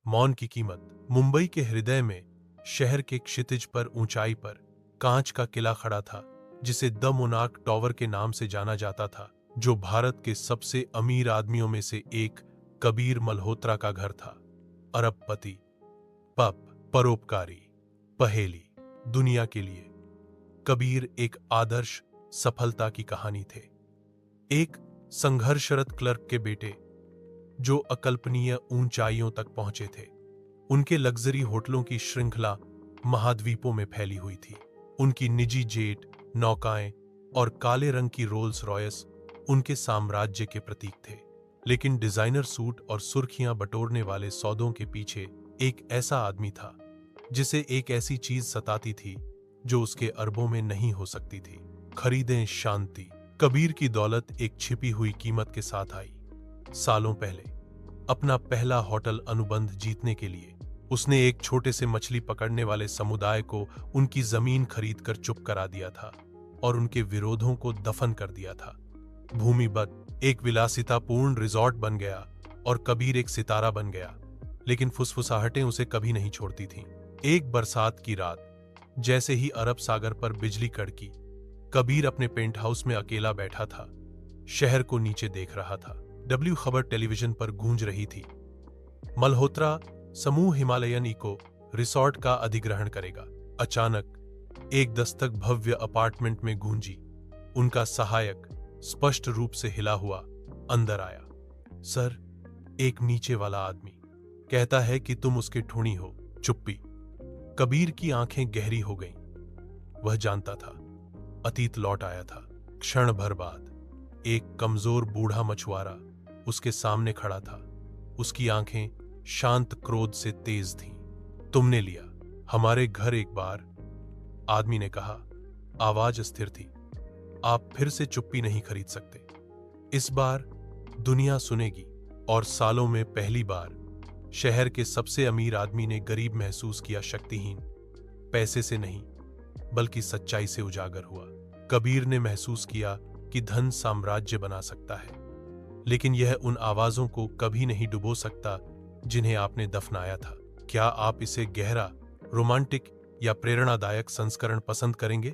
मौन की कीमत। मुंबई के हृदय में शहर के क्षितिज पर ऊंचाई पर कांच का किला खड़ा था, जिसे द मोनार्क टावर के नाम से जाना जाता था, जो भारत के सबसे अमीर आदमियों में से एक कबीर मल्होत्रा का घर था। अरबपति, परोपकारी, पहेली, दुनिया के लिए कबीर एक आदर्श सफलता की कहानी थे। एक संघर्षरत क्लर्क के बेटे जो अकल्पनीय ऊंचाइयों तक पहुंचे थे। उनके लग्जरी होटलों की श्रृंखला महाद्वीपों में फैली हुई थी। उनकी निजी जेट, नौकाएं और काले रंग की रोल्स रॉयस उनके साम्राज्य के प्रतीक थे। लेकिन डिजाइनर सूट और सुर्खियां बटोरने वाले सौदों के पीछे एक ऐसा आदमी था जिसे एक ऐसी चीज सताती थी जो उसके अरबों में नहीं हो सकती थी। खरीदें शांति। कबीर की दौलत एक छिपी हुई कीमत के साथ आई। सालों पहले अपना पहला होटल अनुबंध जीतने के लिए उसने एक छोटे से मछली पकड़ने वाले समुदाय को उनकी जमीन खरीदकर चुप करा दिया था और उनके विरोधों को दफन कर दिया था। भूमिबत एक विलासितापूर्ण रिजॉर्ट बन गया और कबीर एक सितारा बन गया, लेकिन फुसफुसाहटें उसे कभी नहीं छोड़ती थीं। एक बरसात की रात, जैसे ही अरब सागर पर बिजली कड़की, कबीर अपने पेंट हाउस में अकेला बैठा था। शहर को नीचे देख रहा था। डब्ल्यू खबर टेलीविजन पर गूंज रही थी। मल्होत्रा समूह हिमालयन इको रिसोर्ट का अधिग्रहण करेगा। अचानक एक दस्तक भव्य अपार्टमेंट में गूंजी। उनका सहायक स्पष्ट रूप से हिला हुआ अंदर आया। सर, एक नीचे वाला आदमी कहता है कि तुम उसके ठुनी हो। चुप्पी। कबीर की आंखें गहरी हो गईं। वह जानता था, अतीत लौट आया था। क्षण भर बाद एक कमजोर बूढ़ा मछुआरा उसके सामने खड़ा था। उसकी आंखें शांत क्रोध से तेज थीं। तुमने लिया हमारे घर एक बार, आदमी ने कहा। आवाज स्थिर थी। आप फिर से चुप्पी नहीं खरीद सकते। इस बार दुनिया सुनेगी। और सालों में पहली बार शहर के सबसे अमीर आदमी ने गरीब महसूस किया शक्तिहीन। पैसे से नहीं, बल्कि सच्चाई से उजागर हुआ। कबीर ने महसूस किया कि धन साम्राज्य बना सकता है, लेकिन यह उन आवाजों को कभी नहीं डुबो सकता जिन्हें आपने दफनाया था। क्या आप इसे गहरा, रोमांटिक या प्रेरणादायक संस्करण पसंद करेंगे?